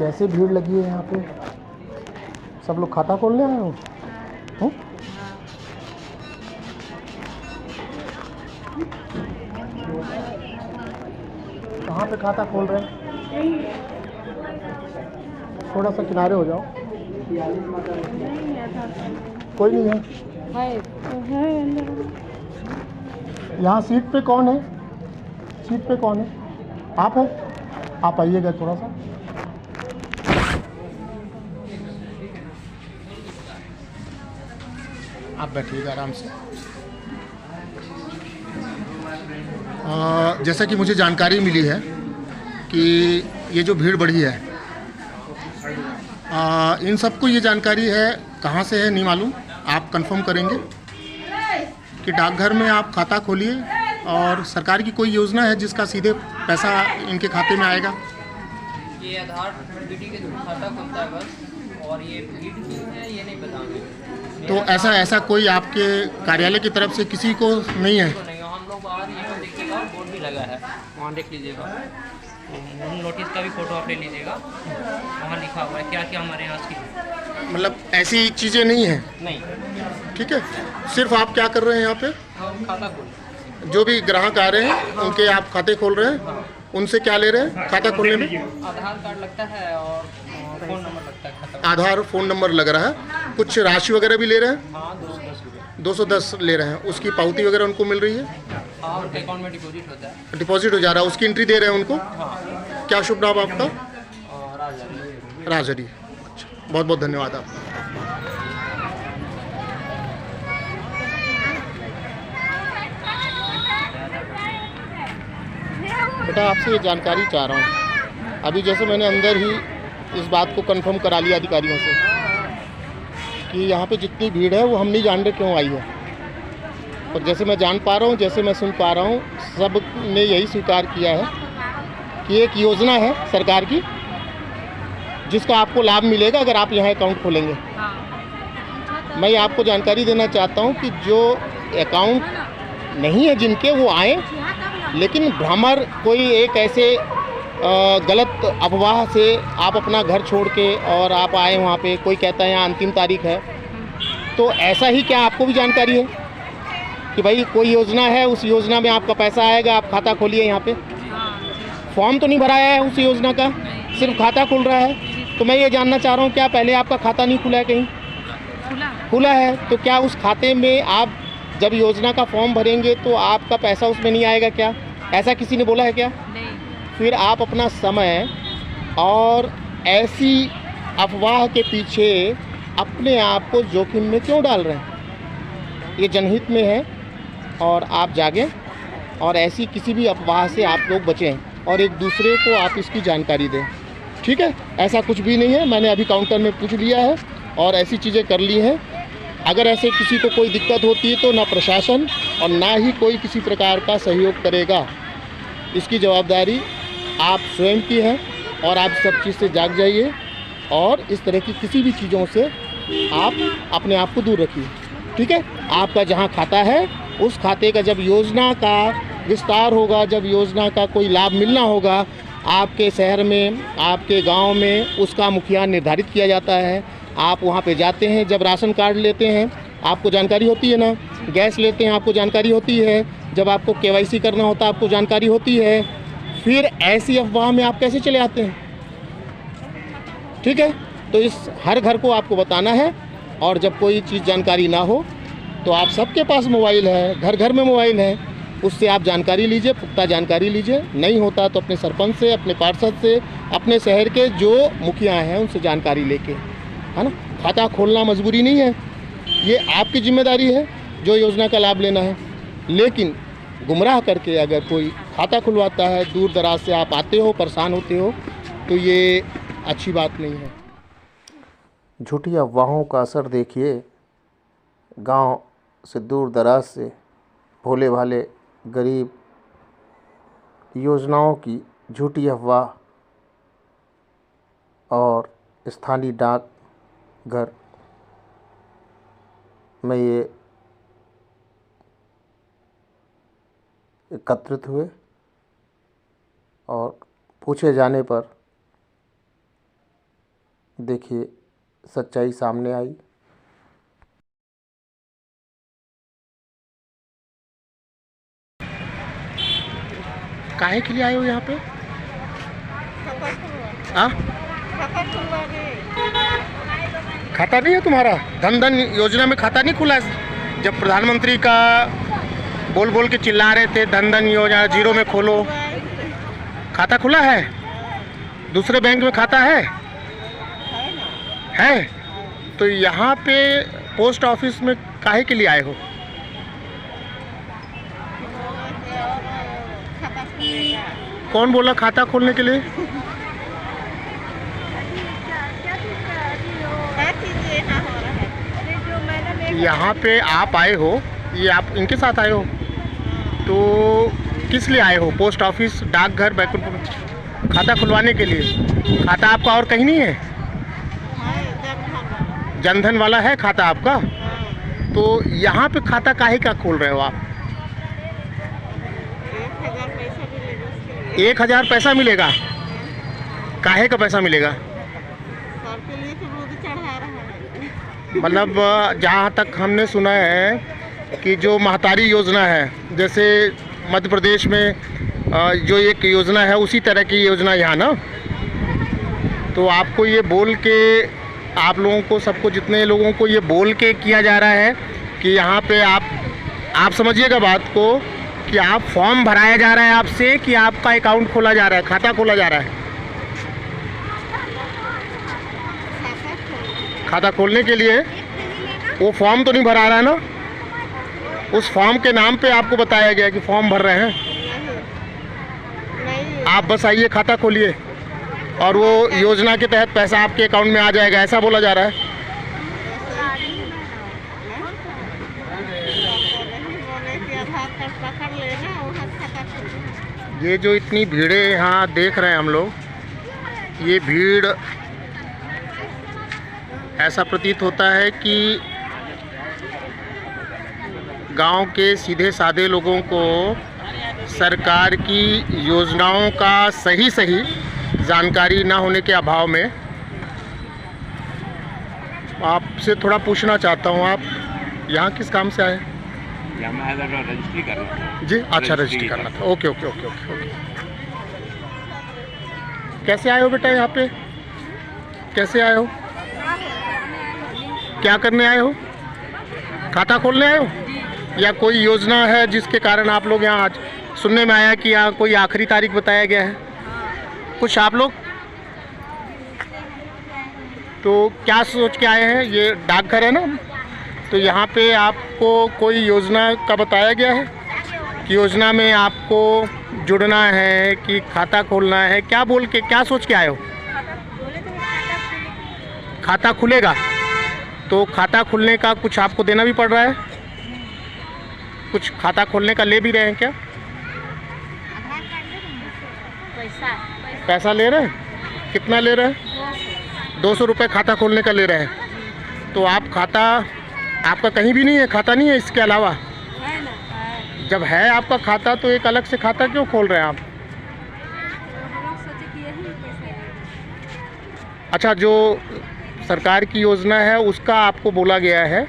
कैसे भीड़ लगी है यहाँ पे। सब लोग खाता खोलने आए हो? हूँ? कहाँ पे खाता खोल रहे हैं? थोड़ा सा किनारे हो जाओ। कोई नहीं है। यहाँ सीट पे कौन है? सीट पे कौन है? आप हैं? आप आइएगा थोड़ा सा। आप बैठिएगा आराम से। जैसा कि मुझे जानकारी मिली है कि ये जो भीड़ बढ़ी है, इन सबको ये जानकारी है, कहाँ से है नहीं मालूम, आप कंफर्म करेंगे कि डाकघर में आप खाता खोलिए और सरकार की कोई योजना है जिसका सीधे पैसा इनके खाते में आएगा। ये आधार बीडी के थ्रू खाता खुलता है बस, और ये भीड़ की है ये नहीं बताऊंगे। तो ऐसा कोई आपके कार्यालय की तरफ से किसी को नहीं है? तो नहीं, हम लोग बाहर ये देखिएगा, बोर्ड भी लगा है, वहाँ देख लीजिएगा, नोटिस का भी फोटो आप ले लीजिएगा, वहाँ लिखा हुआ है क्या क्या हमारे यहाँ की। मतलब ऐसी चीज़ें नहीं हैं? नहीं। ठीक है, सिर्फ आप क्या कर रहे हैं यहाँ पे? हम खाता खोल, जो भी ग्राहक आ रहे हैं उनके आप खाते खोल रहे हैं, उनसे क्या ले रहे हैं खाता खोलने में? आधार कार्ड लगता है और फ़ोन नंबर लगता है खाता। आधार फ़ोन नंबर लग रहा है। कुछ राशि वगैरह भी ले रहे हैं? हाँ, 210 रुपये। 210 ले रहे हैं। उसकी पावती वगैरह उनको मिल रही है? हाँ, उनके अकाउंट में डिपॉजिट होता है। डिपॉजिट हो जा रहा है, उसकी एंट्री दे रहे हैं उनको? हाँ। क्या शुभ नाम आपका? राजहरी। राजहरी। अच्छा, बहुत बहुत धन्यवाद आपका। बेटा आपसे ये जानकारी चाह रहा हूँ, अभी जैसे मैंने अंदर ही इस बात को कंफर्म करा लिया अधिकारियों से कि यहाँ पे जितनी भीड़ है वो हम नहीं जान रहे क्यों आई है, और जैसे मैं जान पा रहा हूँ, जैसे मैं सुन पा रहा हूँ, सब ने यही स्वीकार किया है कि एक योजना है सरकार की जिसका आपको लाभ मिलेगा अगर आप यहाँ अकाउंट खोलेंगे। मैं आपको जानकारी देना चाहता हूँ कि जो अकाउंट नहीं है जिनके, वो आए, लेकिन भ्रमर कोई एक ऐसे गलत अफवाह से आप अपना घर छोड़ के और आप आए वहाँ पे, कोई कहता है यहाँ अंतिम तारीख है, तो ऐसा ही क्या आपको भी जानकारी है कि भाई कोई योजना है, उस योजना में आपका पैसा आएगा, आप खाता खोलिए यहाँ पे? फॉर्म तो नहीं भराया है उस योजना का, सिर्फ खाता खुल रहा है। तो मैं ये जानना चाह रहा हूँ, क्या पहले आपका खाता नहीं खुला है कहीं? खुला है, तो क्या उस खाते में आप जब योजना का फॉर्म भरेंगे तो आपका पैसा उसमें नहीं आएगा क्या? ऐसा किसी ने बोला है क्या? नहीं। फिर आप अपना समय और ऐसी अफवाह के पीछे अपने आप को जोखिम में क्यों डाल रहे हैं? ये जनहित में है, और आप जागें और ऐसी किसी भी अफवाह से आप लोग बचें और एक दूसरे को आप इसकी जानकारी दें। ठीक है, ऐसा कुछ भी नहीं है, मैंने अभी काउंटर में पूछ लिया है और ऐसी चीज़ें कर ली हैं। अगर ऐसे किसी को कोई दिक्कत होती है तो ना प्रशासन और ना ही कोई किसी प्रकार का सहयोग करेगा, इसकी जवाबदारी आप स्वयं की है, और आप सब चीज़ से जाग जाइए और इस तरह की किसी भी चीज़ों से आप अपने आप को दूर रखिए। ठीक है, आपका जहां खाता है उस खाते का जब योजना का विस्तार होगा, जब योजना का कोई लाभ मिलना होगा आपके शहर में, आपके गांव में, उसका मुखिया निर्धारित किया जाता है। आप वहां पे जाते हैं, जब राशन कार्ड लेते हैं आपको जानकारी होती है ना, गैस लेते हैं आपको जानकारी होती है, जब आपको केवाईसी करना होता है आपको जानकारी होती है, फिर ऐसी अफवाह में आप कैसे चले आते हैं? ठीक है, तो इस हर घर को आपको बताना है, और जब कोई चीज़ जानकारी ना हो तो आप सबके पास मोबाइल है, घर घर में मोबाइल है, उससे आप जानकारी लीजिए, पुख्ता जानकारी लीजिए। नहीं होता तो अपने सरपंच से, अपने पार्षद से, अपने शहर के जो मुखिया हैं उनसे जानकारी लेके, है ना। खाता खोलना मजबूरी नहीं है, ये आपकी जिम्मेदारी है जो योजना का लाभ लेना है, लेकिन गुमराह करके अगर कोई खाता खुलवाता है, दूर दराज से आप आते हो, परेशान होते हो, तो ये अच्छी बात नहीं है। झूठी अफवाहों का असर देखिए, गांव से दूर दराज से भोले भाले गरीब योजनाओं की झूठी अफवाह और स्थानीय डाक घर में ये एकत्रित हुए, और पूछे जाने पर देखिए सच्चाई सामने आई। काहे के लिए आए हो यहाँ पे? खाता नहीं है तुम्हारा? धन योजना में खाता नहीं खुला है? जब प्रधानमंत्री का बोल बोल के चिल्ला रहे थे धन योजना जीरो में खोलो, खाता खुला है? दूसरे बैंक में खाता है? है? तो यहाँ पे पोस्ट ऑफिस में काहे के लिए आए हो? कौन बोला खाता खोलने के लिए? यहाँ पे आप आए हो, ये आप इनके साथ आए हो, तो किस लिए आए हो? पोस्ट ऑफिस, डाकघर, बैकुंठपुर में खाता खुलवाने के लिए। खाता आपका और कहीं नहीं है? जनधन वाला है खाता आपका? तो यहाँ पे खाता काहे का खोल रहे हो आप? 1000 पैसा मिलेगा? काहे का पैसा मिलेगा? मतलब जहाँ तक हमने सुना है कि जो महतारी योजना है, जैसे मध्य प्रदेश में जो एक योजना है उसी तरह की योजना यहाँ ना, तो आपको ये बोल के, आप लोगों को, सबको, जितने लोगों को ये बोल के किया जा रहा है कि यहाँ पे आप समझिएगा बात को, कि आप फॉर्म भराया जा रहा है आपसे, कि आपका अकाउंट खोला जा रहा है, खाता खोला जा रहा है। खाता खोलने के लिए वो फॉर्म तो नहीं भरा रहा है ना? उस फॉर्म के नाम पे आपको बताया गया कि फॉर्म भर रहे हैं। आप बस आइए, खाता खोलिए और वो योजना के तहत पैसा आपके अकाउंट में आ जाएगा, ऐसा बोला जा रहा है। ये जो इतनी भीड़ें यहाँ देख रहे हैं हम लोग, ये भीड़, ऐसा प्रतीत होता है कि गांव के सीधे साधे लोगों को सरकार की योजनाओं का सही जानकारी ना होने के अभाव में, आपसे थोड़ा पूछना चाहता हूँ, आप यहाँ किस काम से आए? मैं रजिस्ट्री कर रहा था जी। अच्छा, रजिस्ट्री करना था। Okay okay okay okay okay. कैसे आए हो बेटा यहाँ पे? कैसे आए हो? क्या करने आए हो? खाता खोलने आए हो या कोई योजना है जिसके कारण आप लोग यहाँ? आज सुनने में आया कि यहाँ कोई आखिरी तारीख बताया गया है कुछ, आप लोग तो क्या सोच के आए हैं? ये डाकघर है ना, तो यहाँ पे आपको कोई योजना का बताया गया है कि योजना में आपको जुड़ना है कि खाता खोलना है? क्या बोल के, क्या सोच के आए हो? खाता खुलेगा तो खाता खुलने का कुछ आपको देना भी पड़ रहा है? कुछ खाता खोलने का ले भी रहे हैं क्या? पैसा ले रहे हैं? कितना ले रहे हैं? 200 रुपये खाता खोलने का ले रहे हैं। तो आप खाता, आपका कहीं भी नहीं है, खाता नहीं है इसके अलावा? जब है आपका खाता तो एक अलग से खाता क्यों खोल रहे हैं आप? अच्छा, जो सरकार की योजना है उसका आपको बोला गया है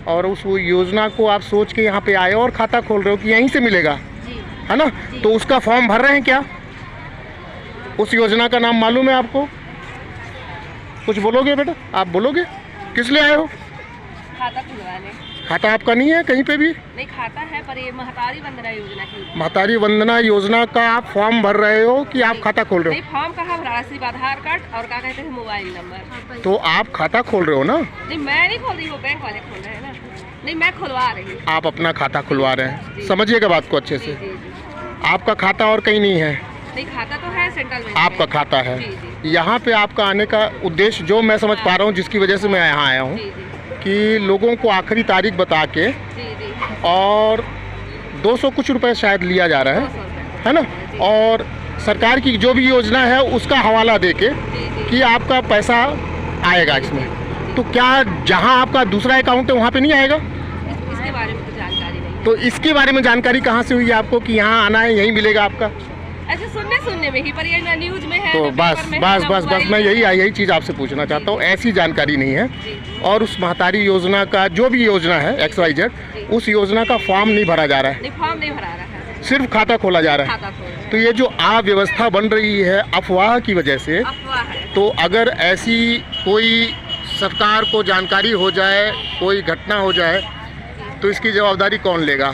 और उस योजना को आप सोच के यहाँ पे आए और खाता खोल रहे हो कि यहीं से मिलेगा, है ना? तो उसका फॉर्म भर रहे हैं क्या? उस योजना का नाम मालूम है आपको? कुछ बोलोगे बेटा? आप बोलोगे? किस लिए आए हो? खाता खुलवाने। खाता आपका नहीं है कहीं पे भी? नहीं, खाता है पर ये महतारी वंदना योजना की। महतारी वंदना योजना का आप फॉर्म भर रहे हो कि आप खाता खोल रहे हो? नहीं, फॉर्म कहाँ भरा, सिर्फ आधार कार्ड और क्या कहते हैं मोबाइल नंबर। तो आप खाता खोल रहे हो ना? नहीं, मैं नहीं खोल रही, वो बैंक वाले खोल रहे हैं ना। नहीं, मैं खुलवा रही हूँ। आप अपना खाता खुलवा रहे हैं, समझिएगा बात को अच्छे से। आपका खाता और कहीं नहीं है? नहीं, खाता तो है सेंट्रल बैंक। आपका खाता है। यहाँ पे आपका आने का उद्देश्य जो मैं समझ पा रहा हूँ, जिसकी वजह से मैं यहाँ आया हूँ, कि लोगों को आखिरी तारीख बता के और 200 कुछ रुपए शायद लिया जा रहा है ना, और सरकार की जो भी योजना है उसका हवाला दे के कि आपका पैसा आएगा इसमें। तो क्या जहां आपका दूसरा अकाउंट है वहां पे नहीं आएगा? इसके बारे में जानकारी नहीं। तो इसके बारे में जानकारी कहाँ से हुई आपको कि यहाँ आना है, यहीं मिलेगा आपका? ऐसे सुनने सुनने में ही, पर ये ना न्यूज में है तो ना बस पेपर में है, बस ना बस बस मोबाइल मैं में है। यही चीज़ आपसे पूछना चाहता हूँ, ऐसी जानकारी नहीं है। जी। और उस महतारी योजना का जो भी योजना है XYZ, उस योजना का फॉर्म नहीं भरा जा रहा है, नहीं फॉर्म नहीं भरा रहा है, सिर्फ खाता खोला जा रहा है। खाता खोल रहे हैं। तो ये जो अव्यवस्था बन रही है अफवाह की वजह से, अफवाह है। तो अगर ऐसी कोई सरकार को जानकारी हो जाए, कोई घटना हो जाए, तो इसकी जवाबदारी कौन लेगा?